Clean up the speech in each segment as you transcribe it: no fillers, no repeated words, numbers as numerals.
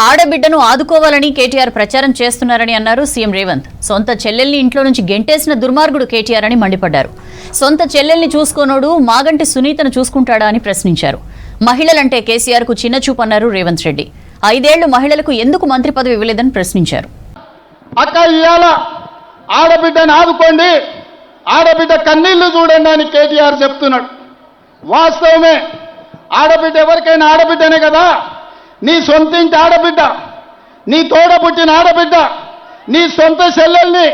ఆడబిడ్డను ఆదుకోవాలని కేటీఆర్ ప్రచారం చేస్తున్నారని అన్నారు సీఎం రేవంత్. సొంత చెల్లెల్ని ఇంట్లో నుంచి గెంటేసిన దుర్మార్గుడు కేటీఆర్ అని మండిపడ్డారు. సొంత చెల్లెల్ని చూసుకోనోడు మాగంటి సునీతను చూసుకుంటాడా అని ప్రశ్నించారు. మహిళలంటే కేసీఆర్ కు చిన్న చూపు అన్నారు రేవంత్ రెడ్డి. 5 ఏళ్లు మహిళలకు ఎందుకు మంత్రి పదవి ఇవ్వలేదని ప్రశ్నించారు. అక్క ఇయాల ఆడబిడ్డను ఆదుకోండి, ఆడబిడ్డ కన్నీళ్లు చూడండి అని కేటీఆర్ చెప్తున్నాడు. వాస్తవమే, ఆడబిడ్డ ఎవరికైనా ఆడబిడ్డనే కదా. నీ సొంతింటి ఆడబిడ్డ, నీ తోడ పుట్టిన ఆడబిడ్డ, నీ సొంత చెల్లెల్ని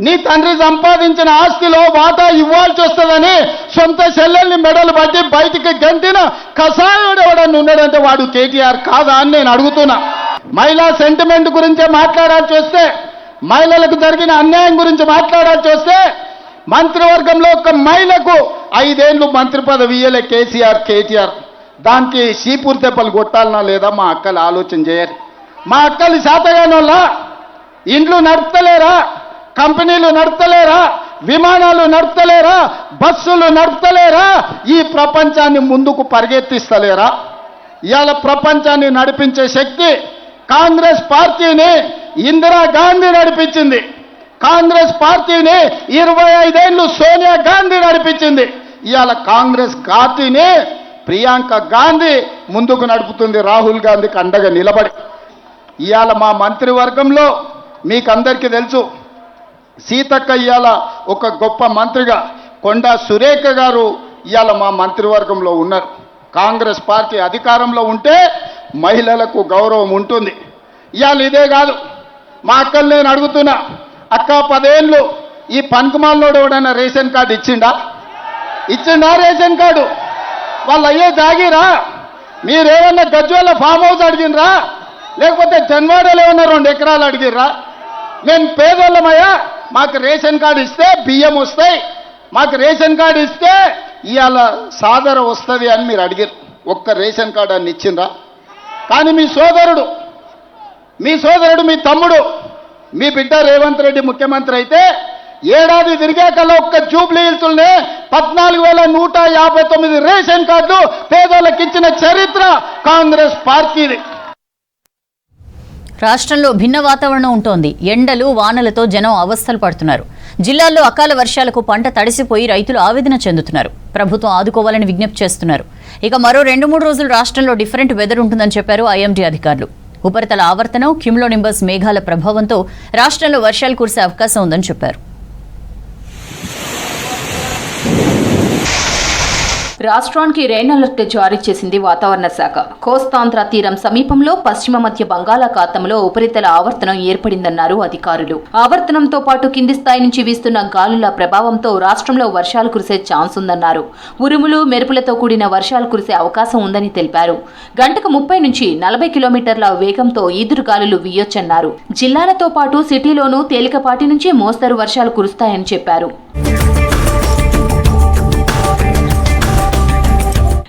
నీ తండ్రి సంపాదించిన ఆస్తిలో వాటా ఇవ్వాల్సి వస్తుందని సొంత చెల్లెల్ని మెడలు పట్టి బయటికి గంటిన కసాయుడు ఎవడన్నా ఉన్నాడంటే వాడు కేటీఆర్ కాదా అని నేను అడుగుతున్నా. మహిళా సెంటిమెంట్ గురించే మాట్లాడాల్సి వస్తే, మహిళలకు జరిగిన అన్యాయం గురించి మాట్లాడాల్సి వస్తే, మంత్రివర్గంలో ఒక మహిళకు 5 ఏళ్లు మంత్రి పదవి ఇయ్యలే కేటీఆర్. దానికి సీపూర్ తెప్పలు కొట్టాలనా లేదా మా అక్కలు ఆలోచన చేయాలి. మా అక్కలు శాతగానోళ్ళ ఇండ్లు నడుపుతలేరా, కంపెనీలు నడుపుతలేరా, విమానాలు నడుపుతలేరా, బస్సులు నడుపుతలేరా, ఈ ప్రపంచాన్ని ముందుకు పరిగెత్తిస్తలేరా? ఇవాళ ప్రపంచాన్ని నడిపించే శక్తి కాంగ్రెస్ పార్టీని ఇందిరాగాంధీ నడిపించింది. కాంగ్రెస్ పార్టీని 25 ఏళ్లు సోనియా గాంధీ నడిపించింది. ఇవాళ కాంగ్రెస్ పార్టీని ప్రియాంక గాంధీ ముందుకు నడుపుతుంది, రాహుల్ గాంధీకి అండగా నిలబడి. ఇవాళ మా మంత్రివర్గంలో మీకందరికీ తెలుసు, సీతక్క ఇవాళ ఒక గొప్ప మంత్రిగా, కొండా సురేఖ గారు ఇవాళ మా మంత్రివర్గంలో ఉన్నారు. కాంగ్రెస్ పార్టీ అధికారంలో ఉంటే మహిళలకు గౌరవం ఉంటుంది. ఇవాళ ఇదే కాదు, మా అక్కలు నేను అడుగుతున్నా, అక్క 10 ఏళ్ళు ఈ పనికిమాలినోడు ఎవడైనా రేషన్ కార్డు ఇచ్చిండా రేషన్ కార్డు? వాళ్ళు అయ్యే జాగిరా? మీరేమన్నా గజ్వేల ఫామ్ హౌస్ అడిగినరా, లేకపోతే జన్వాడలో ఏమన్నా 2 ఎకరాలు అడిగిర్రా? మేము పేదోళ్ళమయ్యా, మాకు రేషన్ కార్డు ఇస్తే బియ్యం వస్తాయి, మాకు రేషన్ కార్డు ఇస్తే ఇవాళ సాదర వస్తుంది అని మీరు అడిగారు. ఒక్క రేషన్ కార్డు అని ఇచ్చిండ్రా? కానీ మీ సోదరుడు, మీ తమ్ముడు, మీ బిడ్డ రేవంత్ రెడ్డి ముఖ్యమంత్రి అయితే ఏడాది తిరిగాకల్లా ఒక్క జూబ్లీ హిల్స్లోనే 14,159 రేషన్ కార్డులు పేదోళ్ళకి ఇచ్చిన చరిత్ర కాంగ్రెస్ పార్టీది. రాష్ట్రంలో భిన్న వాతావరణం ఉంటోంది. ఎండలు వానలతో జనం అవస్థలు పడుతున్నారు. జిల్లాల్లో అకాల వర్షాలకు పంట తడిసిపోయి రైతులు ఆవేదన చెందుతున్నారు. ప్రభుత్వం ఆదుకోవాలని విజ్ఞప్తి చేస్తున్నారు. ఇక మరో 2-3 రోజులు రాష్ట్రంలో డిఫరెంట్ వెదర్ ఉంటుందని చెప్పారు ఐఎండీ అధికారులు. ఉపరితల ఆవర్తనం, క్యుములోనింబస్ మేఘాల ప్రభావంతో రాష్ట్రంలో వర్షాలు కురిసే అవకాశం ఉందని చెప్పారు. రాష్ట్రానికి రెయిన్ అలర్ట్ జారీ చేసింది వాతావరణ శాఖ. కోస్తాంధ్ర తీరం సమీపంలో పశ్చిమ మధ్య బంగాళాఖాతంలో ఉపరితల ఆవర్తనం ఏర్పడిందన్నారు అధికారులు. ఆవర్తనంతో పాటు కింది స్థాయి నుంచి వీస్తున్న గాలుల ప్రభావంతో రాష్ట్రంలో వర్షాలు కురిసే ఛాన్స్ ఉందన్నారు. ఉరుములు మెరుపులతో కూడిన వర్షాలు కురిసే అవకాశం ఉందని తెలిపారు. గంటకు 30 నుంచి 40 కిలోమీటర్ల వేగంతో ఈదురుగాలులు వీయొచ్చన్నారు. జిల్లాలతో పాటు సిటీలోనూ తేలికపాటి నుంచి మోస్తరు వర్షాలు కురుస్తాయని చెప్పారు.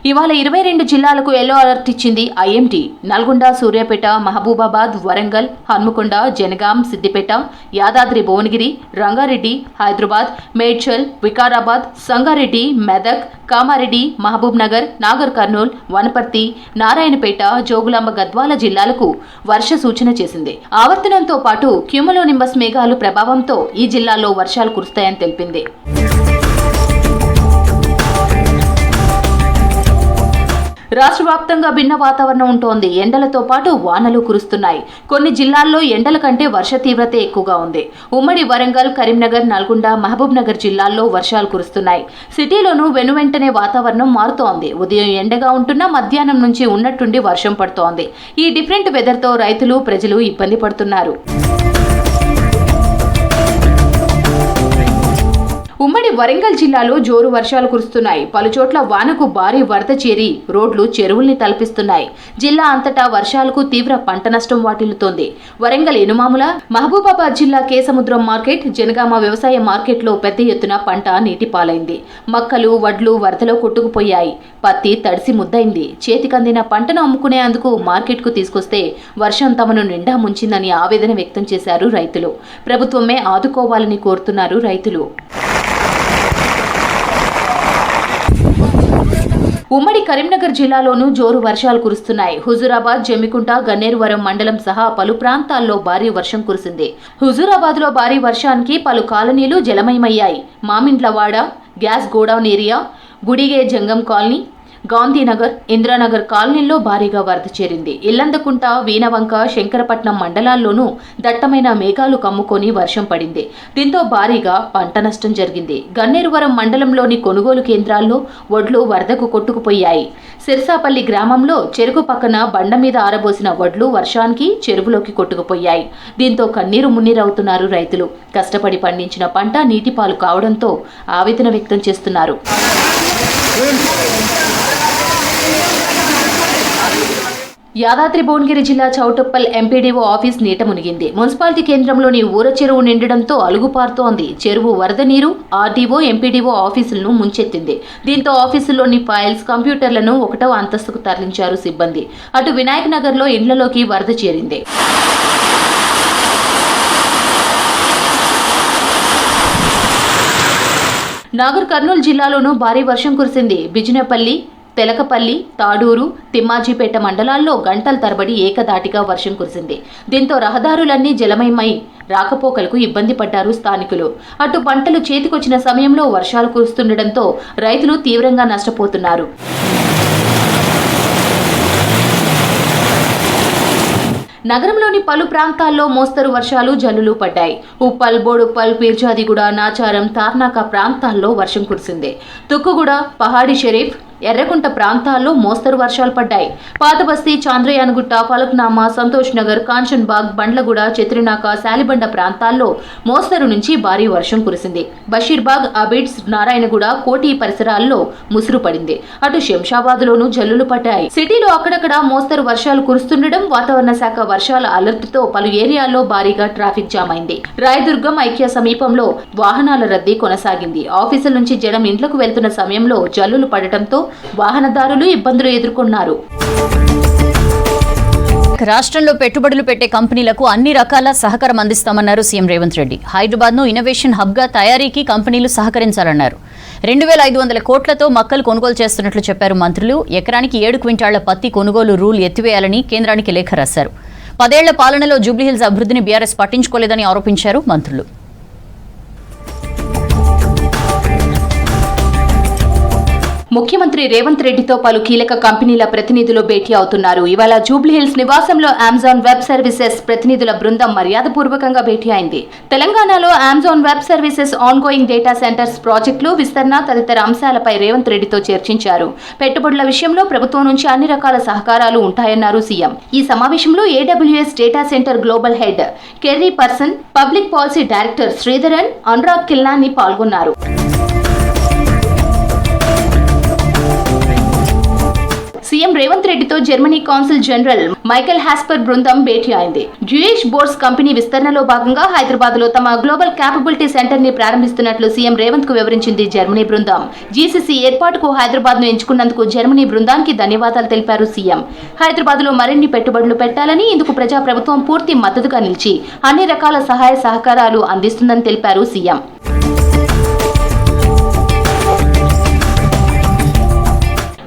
ఇవాళ 22 జిల్లాలకు ఎల్లో అలర్ట్ ఇచ్చింది ఐఎండీ. నల్గొండ, సూర్యాపేట, మహబూబాబాద్, వరంగల్, హన్మకొండ, జనగాం, సిద్దిపేట, యాదాద్రి భువనగిరి, రంగారెడ్డి, హైదరాబాద్, మేడ్చల్, వికారాబాద్, సంగారెడ్డి, మెదక్, కామారెడ్డి, మహబూబ్ నగర్, నాగర్ కర్నూల్, వనపర్తి, నారాయణపేట, జోగులాంబ, గద్వాల జిల్లాలకు వర్ష సూచన చేసింది. ఆవర్తనంతో పాటు క్యుములోనింబస్ మేఘాలు ప్రభావంతో ఈ జిల్లాల్లో వర్షాలు కురుస్తాయని తెలిపింది. రాష్ట్ర వ్యాప్తంగా భిన్న వాతావరణం ఉంటోంది. ఎండలతో పాటు వానలు కురుస్తున్నాయి. కొన్ని జిల్లాల్లో ఎండల కంటే వర్ష తీవ్రత ఎక్కువగా ఉంది. ఉమ్మడి వరంగల్, కరీంనగర్, నల్గొండ, మహబూబ్ నగర్ జిల్లాల్లో వర్షాలు కురుస్తున్నాయి. సిటీలోనూ వెనువెంటనే వాతావరణం మారుతోంది. ఉదయం ఎండగా ఉంటున్నా మధ్యాహ్నం నుంచి ఉన్నట్టుండి వర్షం పడుతోంది. ఈ డిఫరెంట్ వెదర్తో రైతులు, ప్రజలు ఇబ్బంది పడుతున్నారు. ఉమ్మడి వరంగల్ జిల్లాలో జోరు వర్షాలు కురుస్తున్నాయి. పలుచోట్ల వానకు భారీ వరద చేరి రోడ్లు, చెరువుల్ని తలపిస్తున్నాయి. జిల్లా అంతటా వర్షాలకు తీవ్ర పంట నష్టం వాటిల్లుతోంది. వరంగల్ ఎనుమాముల, మహబూబాబాద్ జిల్లా కేసముద్రం మార్కెట్, జనగామ వ్యవసాయ మార్కెట్లో పెద్ద ఎత్తున పంట నీటిపాలైంది. మక్కలు, వడ్లు వరదలో కొట్టుకుపోయాయి. పత్తి తడిసి ముద్దైంది. చేతికందిన పంటను అమ్ముకునేందుకు మార్కెట్కు తీసుకొస్తే వర్షం తమను నిండా ముంచిందని ఆవేదన వ్యక్తం చేశారు రైతులు. ప్రభుత్వమే ఆదుకోవాలని కోరుతున్నారు రైతులు. ఉమ్మడి కరీంనగర్ జిల్లాలోనూ జోరు వర్షాలు కురుస్తున్నాయి. హుజూరాబాద్, జమ్మికుంట, గన్నేరువరం మండలం సహా పలు ప్రాంతాల్లో భారీ వర్షం కురిసింది. హుజూరాబాద్ లో భారీ వర్షానికి పలు కాలనీలు జలమయమయ్యాయి. మామిండ్లవాడ, గ్యాస్ గోడౌన్ ఏరియా, గుడిగే జంగం కాలనీ, గాంధీనగర్, ఇంద్రానగర్ కాలనీల్లో భారీగా వరద చేరింది. ఇల్లందకుంట, వీనవంక, శంకరపట్నం మండలాల్లోనూ దట్టమైన మేఘాలు కమ్ముకొని వర్షం పడింది. దీంతో భారీగా పంట నష్టం జరిగింది. గన్నేరువరం మండలంలోని కొనుగోలు కేంద్రాల్లో వడ్లు వరదకు కొట్టుకుపోయాయి. సిర్సాపల్లి గ్రామంలో చెరుకు పక్కన బండ మీద ఆరబోసిన వడ్లు వర్షానికి చెరువులోకి కొట్టుకుపోయాయి. దీంతో కన్నీరు మున్నీరవుతున్నారు రైతులు. కష్టపడి పండించిన పంట నీటిపాలు కావడంతో ఆవేదన వ్యక్తం చేస్తున్నారు. యాదాద్రి భువనగిరి జిల్లా చౌటుప్పల్ ఎంపీడీఓ ఆఫీస్ నీట మునిగింది. మున్సిపాలిటీ కేంద్రంలోని ఊర చెరువు నిండడంతో అలుగుపారుతోంది. చెరువు వరద నీరు ఆర్డీఓ, ఎంపీడీఓ ఆఫీసులను ముంచెత్తింది. దీంతో ఆఫీసుల్లోని ఫైల్స్, కంప్యూటర్లను 1వ అంతస్తుకు తరలించారు సిబ్బంది. అటు వినాయక్ నగర్ లో ఇండ్లలోకి వరద చేరింది. నాగర్ కర్నూలు జిల్లాలోనూ భారీ వర్షం కురిసింది. బిజినపల్లి, తెలకపల్లి, తాడూరు, తిమ్మాజీపేట మండలాల్లో గంటల తరబడి ఏకదాటిగా వర్షం కురిసింది. దీంతో రహదారులన్నీ జలమయమై రాకపోకలకు ఇబ్బంది పడ్డారు స్థానికులు. అటు పంటలు చేతికొచ్చిన సమయంలో వర్షాలు కురుస్తుండటంతో రైతులు తీవ్రంగా నష్టపోతున్నారు. నగరంలోని పలు ప్రాంతాల్లో మోస్తరు వర్షాలు, జల్లులు పడ్డాయి. ఉప్పల్, బోడుప్పల్, పీర్జాదిగూడ, నాచారం, తార్నాక ప్రాంతాల్లో వర్షం కురిసింది. తుక్కుగూడ, పహాడి షరీఫ్, ఎర్రకుంట ప్రాంతాల్లో మోస్తరు వర్షాలు పడ్డాయి. పాతబస్తీ, చాంద్రయానగుట్ట, ఫలక్నామా, సంతోష్ నగర్, కాంచన్బాగ్, బండ్లగూడ, చిత్రినాక, శాలిబండ ప్రాంతాల్లో మోస్తరు నుంచి భారీ వర్షం కురిసింది. బషీర్బాగ్, అబిడ్స్, నారాయణగూడ, కోటి పరిసరాల్లో ముసురు పడింది. అటు శంషాబాద్లోనూ జల్లులు పడ్డాయి. సిటీలో అక్కడక్కడ మోస్తరు వర్షాలు కురుస్తుండడం, వాతావరణ శాఖ వర్షాల అలర్ట్తో పలు ఏరియాల్లో భారీగా ట్రాఫిక్ జామ్ అయింది. రాయదుర్గం, ఐక్య సమీపంలో వాహనాల రద్దీ కొనసాగింది. ఆఫీసుల నుంచి జనం ఇంట్లకు వెళ్తున్న సమయంలో జల్లులు పడటంతో వాహనదారులు ఇబ్బందులు ఎదుర్కొన్నారు. రాష్ట్రంలో పెట్టుబడులు పెట్టే కంపెనీలకు అన్ని రకాల సహకారం అందిస్తామన్నారు సీఎం రేవంత్ రెడ్డి. హైదరాబాద్ను ఇన్నోవేషన్ హబ్గా తయారీకి కంపెనీలు సహకరించాలన్నారు. 2500 కోట్లతో మక్కలు కొనుగోలు చేస్తున్నట్లు చెప్పారు మంత్రులు. ఎకరానికి 7 క్వింటాళ్ల పత్తి కొనుగోలు రూల్ ఎత్తివేయాలని కేంద్రానికి లేఖ రాశారు. 10 ఏళ్ల పాలనలో జూబ్లీహిల్స్ అభివృద్ధిని బీఆర్ఎస్ పట్టించుకోలేదని ఆరోపించారు మంత్రులు. ముఖ్యమంత్రి రేవంత్ రెడ్డితో పలు కీలక కంపెనీల ప్రతినిధులు భేటీ అవుతున్నారు. ఇవాళ జూబ్లీహిల్స్ నివాసంలో అమెజాన్ వెబ్ సర్వీసెస్ ప్రతినిధుల బృందం మర్యాదపూర్వకంగా భేటీ అయింది. తెలంగాణలో Amazon web services ongoing data centres ప్రాజెక్టులు విస్తరణ తదితర అంశాలపై రేవంత్ రెడ్డితో చర్చించారు. పెట్టుబడుల విషయంలో ప్రభుత్వం నుంచి అన్ని రకాల సహకారాలు ఉంటాయన్నారు సీఎం. ఈ సమావేశంలో AWS data centre global head Kerry Person, public policy director Sridharan, Anurag Killani పాల్గొన్నారు. సీఎం రేవంత్ రెడ్డితో Germany consul general Michael Hasper బృందం భేటీ అయింది. జ్యూయిష్ బోర్డ్స్ కంపెనీ విస్తరణలో భాగంగా హైదరాబాద్ లో తమ గ్లోబల్ క్యాపబిలిటీ సెంటర్ ని ప్రారంభిస్తున్నట్లు సీఎం రేవంత్ కు వివరించింది జర్మనీ బృందం. జీసీసీ ఏర్పాటుకు హైదరాబాద్ ను ఎంచుకున్నందుకు జర్మనీ బృందానికి ధన్యవాదాలు తెలిపారు సీఎం. హైదరాబాద్ లో మరిన్ని పెట్టుబడులు పెట్టాలని, ఇందుకు ప్రజాప్రభుత్వం పూర్తి మద్దతుగా నిలిచి అన్ని రకాల సహాయ సహకారాలు అందిస్తుందని తెలిపారు సీఎం.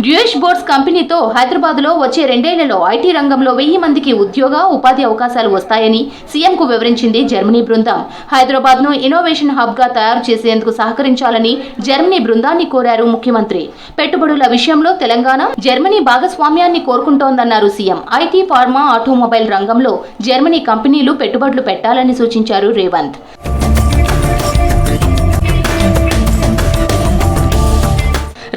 జ్యూయిష్ బోర్డ్స్ కంపెనీతో హైదరాబాద్లో వచ్చే 2 ఏళ్లలో ఐటీ రంగంలో 1000 మందికి ఉద్యోగ, ఉపాధి అవకాశాలు వస్తాయని సీఎంకు వివరించింది జర్మనీ బృందం. హైదరాబాద్ను ఇన్నోవేషన్ హబ్గా తయారు చేసేందుకు సహకరించాలని జర్మనీ బృందాన్ని కోరారు ముఖ్యమంత్రి. పెట్టుబడుల విషయంలో తెలంగాణ, జర్మనీ భాగస్వామ్యాన్ని కోరుకుంటోందన్నారు సీఎం. ఐటీ, ఫార్మా, ఆటోమొబైల్ రంగంలో జర్మనీ కంపెనీలు పెట్టుబడులు పెట్టాలని సూచించారు రేవంత్.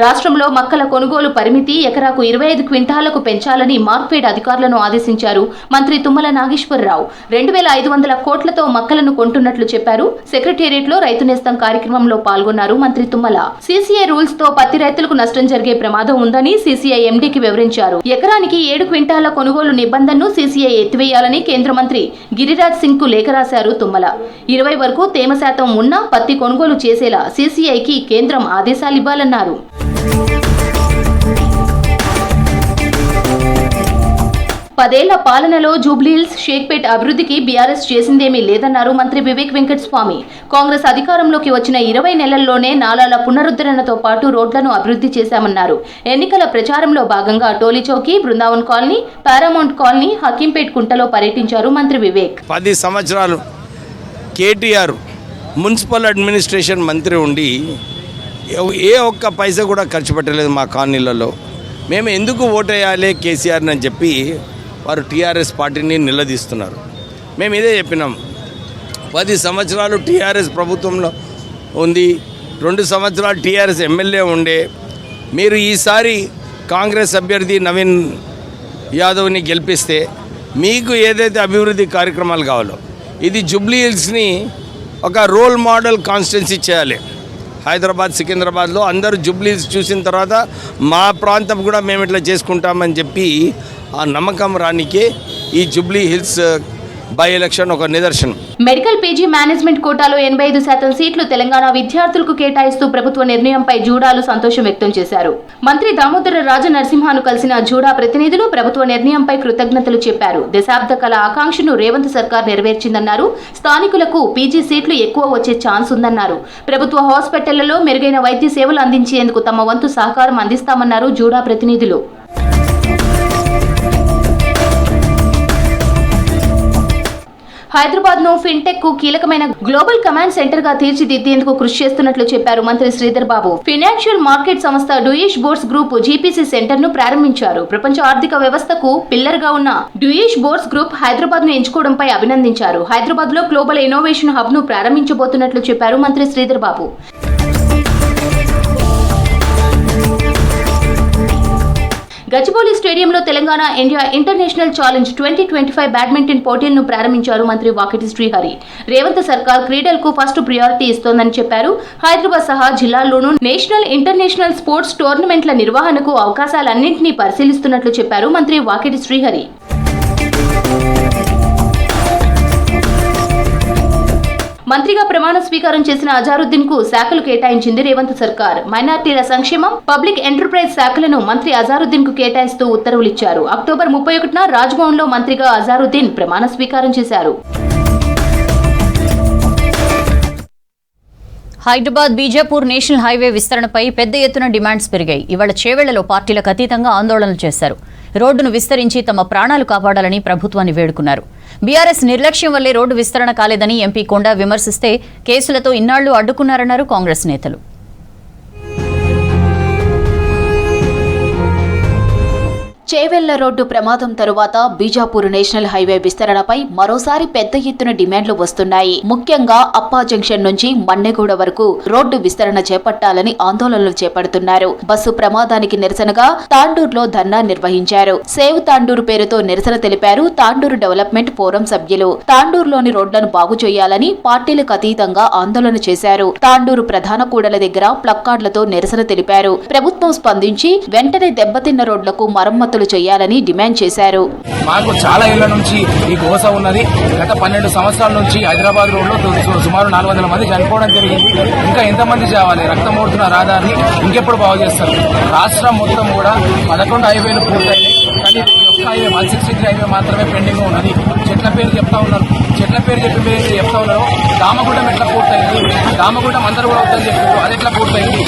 రాష్ట్రంలో మక్కల కొనుగోలు పరిమితి ఎకరాకు 25 క్వింటాలకు పెంచాలని మార్క్ఫెడ్ అధికారులను ఆదేశించారు మంత్రి తుమ్మల నాగేశ్వరరావు. 2500 కోట్లతో మక్కలను కొంటున్నట్లు చెప్పారు. సెక్రటేరియట్లో రైతు నేస్తం కార్యక్రమంలో పాల్గొన్నారు మంత్రి తుమ్మల. సీసీఐ రూల్స్ తో పత్తి రైతులకు నష్టం జరిగే ప్రమాదం ఉందని సీసీఐ ఎండీకి వివరించారు. ఎకరానికి 7 క్వింటాల కొనుగోలు నిబంధనను సీసీఐ ఎత్తివేయాలని కేంద్ర మంత్రి గిరిరాజ్ సింగ్ కు లేఖ రాశారు తుమ్మల. 20 వరకు తేమ శాతం ఉన్నా పత్తి కొనుగోలు చేసేలా సీసీఐకి కేంద్రం ఆదేశాలివ్వాలన్నారు. 10 ఏళ్ల పాలనలో జూబ్లీహిల్స్, షేక్పేట్ అభివృద్ధికి బీఆర్ఎస్ చేసిందేమీ లేదన్నారు మంత్రి వివేక్ వెంకటస్వామి. కాంగ్రెస్ అధికారంలోకి వచ్చిన 20 నెలల్లోనే నాలాల పునరుద్ధరణతో పాటు రోడ్లను అభివృద్ధి చేశామన్నారు. ఎన్నికల ప్రచారంలో భాగంగా Tolichowki, Brindavan colony, Paramount colony, Hakimpet కుంటలో పర్యటించారు మంత్రి వివేక్. 10 సంవత్సరాలు కేటీఆర్ మున్సిపల్ అడ్మినిస్ట్రేషన్ మంత్రి ఉండి ఏ ఒక్క పైసా కూడా ఖర్చు పెట్టలేదు మా కాలనీలలో. మేము ఎందుకు ఓటేయాలి కేసీఆర్ని అని చెప్పి వారు టీఆర్ఎస్ పార్టీని నిలదీస్తున్నారు. మేము ఇదే చెప్పినాం, 10 సంవత్సరాలు టీఆర్ఎస్ ప్రభుత్వంలో ఉంది, 2 సంవత్సరాలు టీఆర్ఎస్ ఎమ్మెల్యే ఉండే. మీరు ఈసారి కాంగ్రెస్ అభ్యర్థి నవీన్ యాదవ్ని గెలిపిస్తే మీకు ఏదైతే అభివృద్ధి కార్యక్రమాలు కావాలో, ఇది జూబ్లీహిల్స్ని ఒక రోల్ మోడల్ కాన్స్టిట్యున్సీ చేయాలి. హైదరాబాద్, సికింద్రాబాద్లో అందరూ జూబ్లీహిల్స్ చూసిన తర్వాత మా ప్రాంతం కూడా మేము ఇట్లా చేసుకుంటామని చెప్పి ఆ నమ్మకం రానికే ఈ జూబ్లీహిల్స్ బై ఎలక్షన్ ఒక నిదర్శనం. మెడికల్ పీజీ మేనేజ్మెంట్ కోటాలో 85% సీట్లు తెలంగాణ విద్యార్థులకు కేటాయిస్తూ ప్రభుత్వ నిర్ణయంపై జూడాలు సంతోషం వ్యక్తం చేశారు. మంత్రి దామోదర రాజనరసింహను కలిసిన జూడా ప్రతినిధులు ప్రభుత్వ నిర్ణయంపై కృతజ్ఞతలు చెప్పారు. దశాబ్ద కళ ఆకాంక్షను రేవంత్ సర్కార్ నెరవేర్చిందన్నారు. స్థానికులకు పీజీ సీట్లు ఎక్కువ వచ్చే ఛాన్స్ ఉందన్నారు. ప్రభుత్వ హాస్పిటళ్లలో మెరుగైన వైద్య సేవలు అందించేందుకు తమ వంతు సహకారం అందిస్తామన్నారు జూడా ప్రతినిధులు. హైదరాబాద్ ను ఫిన్టెక్ కు కీలకమైన గ్లోబల్ కమాండ్ సెంటర్ గా తీర్చిదిద్దేందుకు కృషి చేస్తున్నట్లు చెప్పారు మంత్రి శ్రీధర్ బాబు. ఫైనాన్షియల్ మార్కెట్ సంస్థ Deutsche boards group GPC centre ను ప్రారంభించారు. ప్రపంచ ఆర్థిక వ్యవస్థకు పిల్లర్ గా ఉన్న డ్యూయిష్ బోర్డ్స్ గ్రూప్ హైదరాబాద్ ను ఎంచుకోవడంపై అభినందించారు. హైదరాబాద్ లో గ్లోబల్ ఇన్నోవేషన్ హబ్ ను ప్రారంభించబోతున్నట్లు చెప్పారు మంత్రి శ్రీధర్ బాబు. గచ్చిబౌలి స్టేడియంలో Telangana India international challenge 2025 badminton పోటీలను ప్రారంభించారు మంత్రి వాకిటి శ్రీహరి. రేవంత్ సర్కార్ క్రీడలకు ఫస్ట్ ప్రియారిటీ ఇస్తోందని చెప్పారు. హైదరాబాద్ సహా జిల్లాల్లోనూ నేషనల్, ఇంటర్నేషనల్ స్పోర్ట్స్ టోర్నమెంట్ల నిర్వహణకు అవకాశాలన్నింటినీ పరిశీలిస్తున్నట్లు చెప్పారు మంత్రి వాకిటి శ్రీహరి. మంత్రిగా ప్రమాణ స్వీకారం చేసిన అజారుద్దీన్ కు శాఖలు కేటాయించింది రేవంత్ సర్కార్. మైనార్టీల సంక్షేమం, పబ్లిక్ ఎంటర్ప్రైజ్ శాఖలను మంత్రి అజారుద్దీన్ కు కేటాయిస్తూ ఉత్తర్వులిచ్చారు. అక్టోబర్ 31న రాజ్భవన్ లో మంత్రిగా అజారుద్దీన్ ప్రమాణ స్వీకారం చేశారు. హైదరాబాద్ బీజాపూర్ నేషనల్ హైవే విస్తరణపై పెద్ద ఎత్తున డిమాండ్స్ పెరిగాయి. ఇవాళ చేవెళ్లలో పార్టీలకు అతీతంగా ఆందోళనలు చేశారు. రోడ్డును విస్తరించి తమ ప్రాణాలు కాపాడాలని ప్రభుత్వాన్ని వేడుకున్నారు. బీఆర్ఎస్ నిర్లక్ష్యం వల్లే రోడ్డు విస్తరణ కాలేదని ఎంపీ కొండా విమర్శిస్తే కేసులతో ఇన్నాళ్లు అడ్డుకున్నారన్నారు కాంగ్రెస్ నేతలు. చేవెళ్ల రోడ్డు ప్రమాదం తరువాత బీజాపూర్ నేషనల్ హైవే విస్తరణపై మరోసారి పెద్ద ఎత్తున డిమాండ్లు వస్తున్నాయి. ముఖ్యంగా అప్పా జంక్షన్ నుంచి మన్నెగూడ వరకు రోడ్డు విస్తరణ చేపట్టాలని ఆందోళనలు చేపడుతున్నారు. బస్సు ప్రమాదానికి నిరసనగా తాండూరులో ధర్నా నిర్వహించారు. సేవ్ తాండూరు పేరుతో నిరసన తెలిపారు తాండూరు డెవలప్మెంట్ ఫోరం సభ్యులు. తాండూరులోని రోడ్లను బాగు చేయాలని పార్టీలకు అతీతంగా ఆందోళన చేశారు. తాండూరు ప్రధాన కూడల దగ్గర ప్లక్కార్డులతో నిరసన తెలిపారు. ప్రభుత్వం స్పందించి వెంటనే దెబ్బతిన్న రోడ్లకు మరమ్మతులు చేయాలని డిమాండ్ చేశారు. మాకు చాలా ఏళ్ల నుంచి ఈ గోస ఉన్నది. గత 12 సంవత్సరాల నుంచి హైదరాబాద్ రోడ్లో సుమారు 400 మంది చనిపోవడం జరిగింది. ఇంకా ఎంతమంది చేయాలి? రక్తం ఓడుతున్న రహదారిని ఇంకెప్పుడు బాగు చేస్తారు? రాష్ట్రం మొత్తం కూడా 11 హైవేలు పూర్తయినాయి. కానీ ఒక్క హైవే 163 హైవే మాత్రమే పెండింగ్ ఉన్నది. చెట్ల పేరు చెప్తా ఉన్నారు. చెట్ల పేరు చెప్పి మీరు చెప్తా ఉన్నారు. దామగుండం ఎట్లా పూర్తయింది? దామగుండం అందరూ కూడా వద్దని చెప్పారు. అది ఎట్లా పూర్తయింది?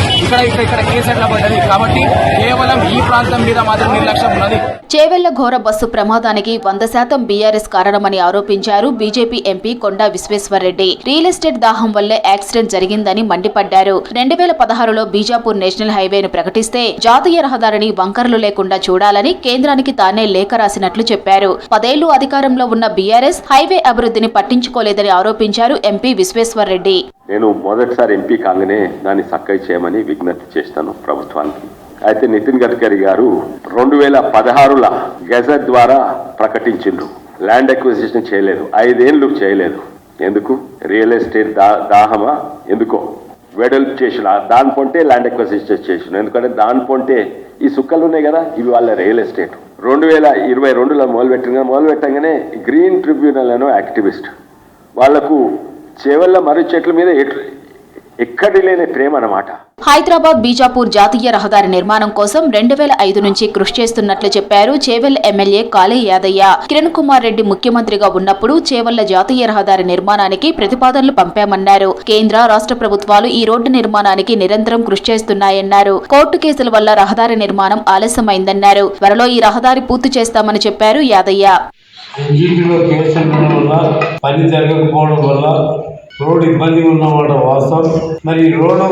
ఇక్కడ కేసు ఎట్లా పడ్డది? కాబట్టి కేవలం ఈ ప్రాంతం మీద మాత్రం నిర్లక్ష్యం ఉన్నది. చేవెళ్ల ఘోర బస్సు ప్రమాదానికి 100% బీఆర్ఎస్ కారణమని ఆరోపించారు బీజేపీ ఎంపీ కొండా విశ్వేశ్వర్రెడ్డి. రియల్ ఎస్టేట్ దాహం వల్లే యాక్సిడెంట్ జరిగిందని మండిపడ్డారు. 2016లో బీజాపూర్ నేషనల్ హైవేను ప్రకటిస్తే జాతీయ రహదారిని వంకరలు లేకుండా చూడాలని కేంద్రానికి తానే లేఖ రాసినట్లు చెప్పారు. 10 ఏళ్లు అధికారంలో ఉన్న బీఆర్ఎస్ హైవే అభివృద్ధిని పట్టించుకోలేదని ఆరోపించారు ఎంపీ విశ్వేశ్వర్రెడ్డి. నేను మొదటిసారి ఎంపీ కాగానే దాన్ని చక్కగా చేయమని విజ్ఞప్తి చేస్తాను ప్రభుత్వానికి. అయితే నితిన్ గడ్కరీ గారు 2016లో గెజెట్ ద్వారా ప్రకటించిండ్రు. ల్యాండ్ అక్విజిషన్ చేయలేదు, 5 ఏళ్ళు చేయలేదు. ఎందుకు? రియల్ ఎస్టేట్ దాహమా? ఎందుకో వెడల్పు చేసిన దాని పొంటే ల్యాండ్ అక్విజిషన్ చేసిన. ఎందుకంటే దాని పొంటే ఈ సుక్కలు ఉన్నాయి కదా, ఇవి వాళ్ళ రియల్ ఎస్టేట్. 2022లో మొదలుపెట్టగానే గ్రీన్ ట్రిబ్యునల్ అనే యాక్టివిస్ట్ వాళ్లకు చేవల్ల మర్రి చెట్ల మీద ఎక్కడి లేని ప్రేమ అన్నమాట. హైదరాబాద్ బీజాపూర్ జాతీయ రహదారి నిర్మాణం కోసం 2005 నుంచి కృషి చేస్తున్నట్లు చెప్పారు చేవెళ్ల ఎమ్మెల్యే కాళే యాదయ్య. కిరణ్ కుమార్ రెడ్డి ముఖ్యమంత్రిగా ఉన్నప్పుడు చేవెళ్ల జాతీయ రహదారి నిర్మాణానికి ప్రతిపాదనలు పంపామన్నారు. కేంద్ర రాష్ట్ర ప్రభుత్వాలు ఈ రోడ్డు నిర్మాణానికి నిరంతరం కృషి చేస్తున్నాయన్నారు. కోర్టు కేసుల వల్ల రహదారి నిర్మాణం ఆలస్యమైందన్నారు. త్వరలో ఈ రహదారి పూర్తి చేస్తామని చెప్పారు యాదయ్య. రోడ్డు ఇబ్బంది ఉన్నమాట వాస్తవం. మరి ఈ రోడ్డు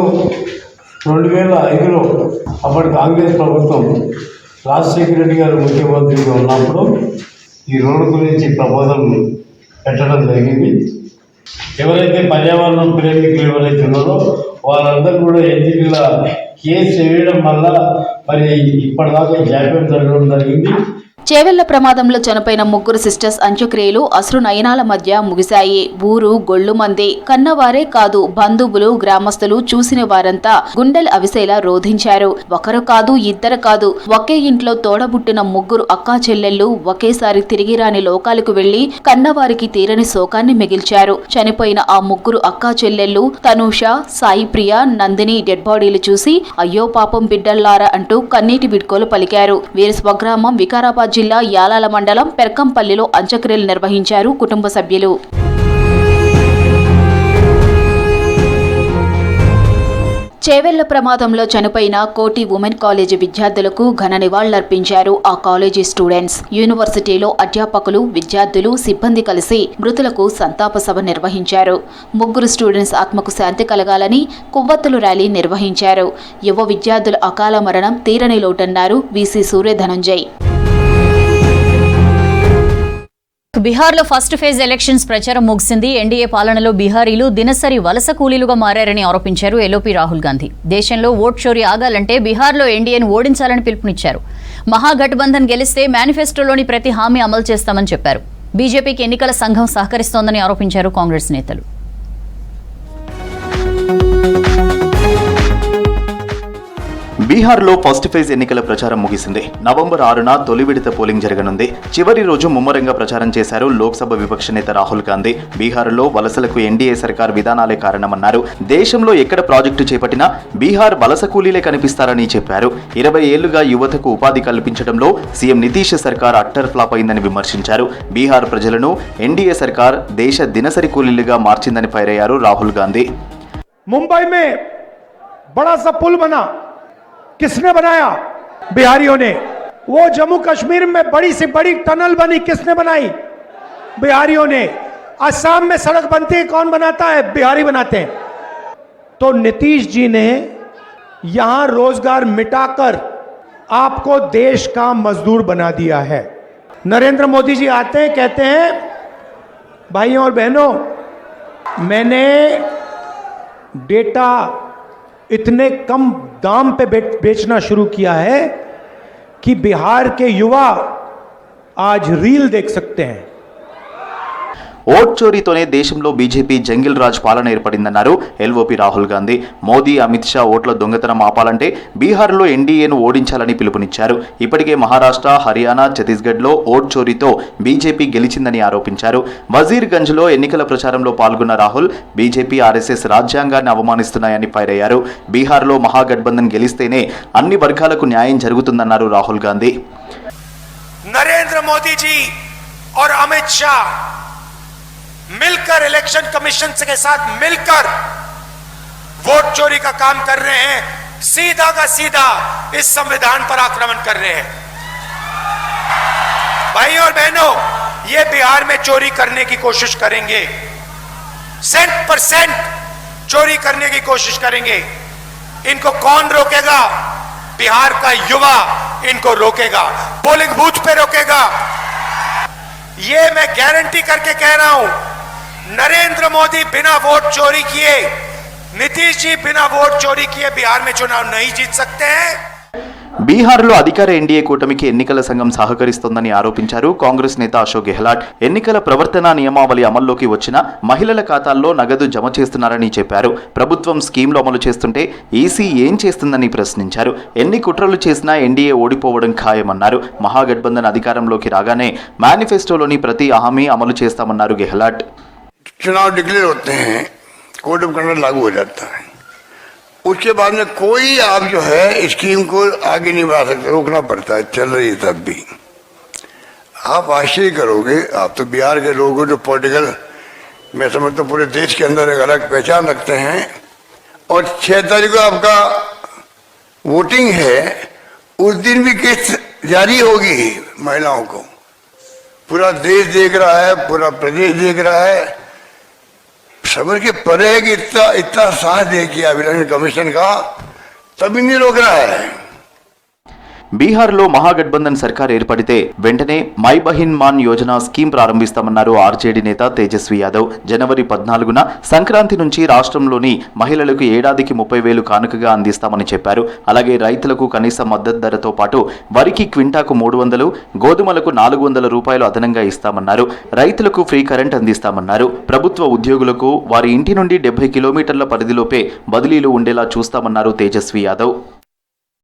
2005లో అప్పటి కాంగ్రెస్ ప్రభుత్వం రాజశేఖర రెడ్డి గారు ముఖ్యమంత్రిగా ఉన్నప్పుడు ఈ రోడ్డు గురించి ప్రపోజల్ పెట్టడం జరిగింది. ఎవరైతే పర్యావరణం ప్రేమికులు ఎవరైతే ఉన్నారో వాళ్ళందరూ కూడా ఎన్జిటిల కేసు వేయడం వల్ల మరి ఇప్పటిదాకా జాప్యం జరగడం జరిగింది. చేవెళ్ల ప్రమాదంలో చనిపోయిన ముగ్గురు సిస్టర్స్ అంత్యక్రియలు అశ్రు నయనాల మధ్య ముగిశాయి. ఊరు గొల్లుమంది. కన్నవారే కాదు, బంధువులు, గ్రామస్తులు, చూసిన వారంతా గుండెలు అవిసేలా రోధించారు. ఒకరు కాదు, ఇద్దరు కాదు, ఒకే ఇంట్లో తోడబుట్టిన ముగ్గురు అక్కా చెల్లెళ్లు ఒకేసారి తిరిగి రాని లోకాలకు వెళ్లి కన్నవారికి తీరని శోకాన్ని మిగిల్చారు. చనిపోయిన ఆ ముగ్గురు అక్కా చెల్లెళ్లు తనూష, సాయి ప్రియ, నందిని డెడ్ బాడీలు చూసి అయ్యో పాపం బిడ్డల్లారా అంటూ కన్నీటి విడ్కోలు పలికారు. వీరి స్వగ్రామం వికారాబాద్ జిల్లా యాలాల మండలం పెర్కంపల్లిలో అంత్యక్రియలు నిర్వహించారు కుటుంబ సభ్యులు. చేవెళ్ల ప్రమాదంలో చనిపోయిన కోటి ఉమెన్ కాలేజీ విద్యార్థులకు ఘన నివాళులర్పించారు ఆ కాలేజీ స్టూడెంట్స్. యూనివర్సిటీలో అధ్యాపకులు, విద్యార్థులు, సిబ్బంది కలిసి మృతులకు సంతాప సభ నిర్వహించారు. ముగ్గురు స్టూడెంట్స్ ఆత్మకు శాంతి కలగాలని కొవ్వొత్తుల ర్యాలీ నిర్వహించారు. యువ విద్యార్థుల అకాల మరణం తీరని లోటన్నారు వీసీ సూర్య ధనంజయ్. బీహార్లో ఫస్ట్ ఫేజ్ ఎలక్షన్స్ ప్రచారం ముగిసింది. ఎన్డీఏ పాలనలో బీహారీలు దినసరి వలస కూలీలుగా మారారని ఆరోపించారు ఎల్ఓపీ రాహుల్ గాంధీ. దేశంలో ఓట్ చోరీ ఆగాలంటే బీహార్లో ఎన్డీఏను ఓడించాలని పిలుపునిచ్చారు. మహాగఠబంధన్ గెలిస్తే మేనిఫెస్టోలోని ప్రతి హామీ అమలు చేస్తామని చెప్పారు. బీజేపీకి ఎన్నికల సంఘం సహకరిస్తోందని ఆరోపించారు కాంగ్రెస్ నేతలు. బీహార్లో ఫస్ట్ ఫేజ్ ఎన్నికల ప్రచారం ముగిసింది. నవంబర్ 6న తొలి విడత పోలింగ్ జరగనుంది. చివరి రోజు ముమ్మరంగా ప్రచారం చేశారు లోక్సభ విపక్ష నేత రాహుల్ గాంధీ. బీహార్లో వలసలకు ఎన్డీఏ సర్కార్ విధానాలే కారణమన్నారు. దేశంలో ఎక్కడ ప్రాజెక్టు చేపట్టినా బీహార్ వలస కూలీలే కనిపిస్తారని చెప్పారు. 20 ఏళ్లుగా యువతకు ఉపాధి కల్పించడంలో సీఎం నితీష్ సర్కార్ అట్టర్ ఫ్లాప్ అయిందని విమర్శించారు. బీహార్ ప్రజలను ఎన్డీఏ సర్కార్ దేశ దినసరి కూలీలుగా మార్చిందని ఫైరయ్యారు రాహుల్ గాంధీ. ముంబై మే బడా సా పుల్ బనా किसने बनाया? बिहारियों ने। वो जम्मू कश्मीर में बड़ी से बड़ी टनल बनी, किसने बनाई? बिहारियों ने। असम में सड़क बनती है, कौन बनाता है? बिहारी बनाते हैं। तो नीतीश जी ने यहां रोजगार मिटाकर आपको देश का मजदूर बना दिया है। नरेंद्र मोदी जी आते हैं, कहते हैं भाइयों और बहनों, मैंने डेटा इतने कम दाम पे बेचना शुरू किया है कि बिहार के युवा आज रील देख सकते हैं। ఓట్ చోరీతోనే దేశంలో బీజేపీ జంగిల్ రాజ్ పాలన ఏర్పడిందన్నారు ఎల్ఓపీ రాహుల్ గాంధీ. మోదీ, అమిత్ షా ఓట్ల దొంగతనం ఆపాలంటే బీహార్లో ఎన్డీఏను ఓడించాలని పిలుపునిచ్చారు. ఇప్పటికే మహారాష్ట్ర, హర్యానా, ఛత్తీస్గఢ్లో ఓట్ చోరీతో బీజేపీ గెలిచిందని ఆరోపించారు. వజీర్గంజ్లో ఎన్నికల ప్రచారంలో పాల్గొన్న రాహుల్ బీజేపీ, ఆర్ఎస్ఎస్ రాజ్యాంగాన్ని అవమానిస్తున్నాయని ఫైర్ అయ్యారు. బీహార్లో మహాగఠబంధన్ గెలిస్తేనే అన్ని వర్గాలకు న్యాయం జరుగుతుందన్నారు రాహుల్ గాంధీ. नरेंद्र मोदी जी और अमित शाह मिलकर इलेक्शन कमीशन के साथ मिलकर वोट चोरी का काम कर रहे हैं. सीधा का सीधा इस संविधान पर आक्रमण कर रहे हैं. भाइयों और बहनों, ये बिहार में चोरी करने की कोशिश करेंगे, 100% चोरी करने की कोशिश करेंगे. इनको कौन रोकेगा? बिहार का युवा इनको रोकेगा, पोलिंग बूथ पे रोकेगा. ये मैं गारंटी करके कह रहा हूं. नरेंद्र मोदी बिना वोट चोरी किए, नीतीश जी बिना वोट चोरी किए बिहार में चुनाव नहीं जीत सकते हैं. బీహార్లో అధికార ఎన్డీఏ కూటమికి ఎన్నికల సంఘం సహకరిస్తోందని ఆరోపించారు కాంగ్రెస్ నేత అశోక్ గెహ్లాట్. ఎన్నికల ప్రవర్తన నియమావళి అమల్లోకి వచ్చినా మహిళల ఖాతాల్లో నగదు జమ చేస్తున్నారని చెప్పారు. ప్రభుత్వం స్కీమ్లు అమలు చేస్తుంటే ఈసీ ఏం చేస్తుందని ప్రశ్నించారు. ఎన్ని కుట్రలు చేసినా ఎన్డీఏ ఓడిపోవడం ఖాయమన్నారు. మహాగఠబంధన్ అధికారంలోకి రాగానే మేనిఫెస్టోలోని ప్రతి హామీ అమలు చేస్తామన్నారు గెహ్లాట్. चुनाव डिक्लेयर होते हैं, कोड ऑफ कंडक्ट लागू हो जाता है. उसके बाद में कोई आप जो है स्कीम को आगे नहीं बढ़ा सकते, रोकना पड़ता है, चल रही है तब भी। आप आश्चर्य करोगे, आप तो बिहार के लोग हो जो पॉलिटिकल, मैं समझता हूँ पूरे देश के अंदर एक अलग पहचान रखते हैं। और 6 तारीख को आपका वोटिंग है, उस दिन भी किस्त जारी होगी महिलाओं को। पूरा देश देख रहा है, पूरा प्रदेश देख रहा है, समझ के परे है कि इतना साथ दे किया इलेक्शन कमीशन का, तभी नहीं रोक रहा है। బీహార్లో మహాగఠబంధన్ సర్కార్ ఏర్పడితే వెంటనే మై బహిన్ మాన్ యోజన స్కీమ్ ప్రారంభిస్తామన్నారు ఆర్జేడీ నేత తేజస్వి యాదవ్. జనవరి 14న సంక్రాంతి నుంచి రాష్ట్రంలోని మహిళలకు ఏడాదికి 30,000 కానుకగా అందిస్తామని చెప్పారు. అలాగే రైతులకు కనీస మద్దతు ధరతో పాటు వరికి క్వింటాకు 300, గోధుమలకు 400 రూపాయలు అదనంగా ఇస్తామన్నారు. రైతులకు ఫ్రీ కరెంట్ అందిస్తామన్నారు. ప్రభుత్వ ఉద్యోగులకు వారి ఇంటి నుండి 70 కిలోమీటర్ల పరిధిలోపే బదిలీలు ఉండేలా చూస్తామన్నారు తేజస్వి యాదవ్.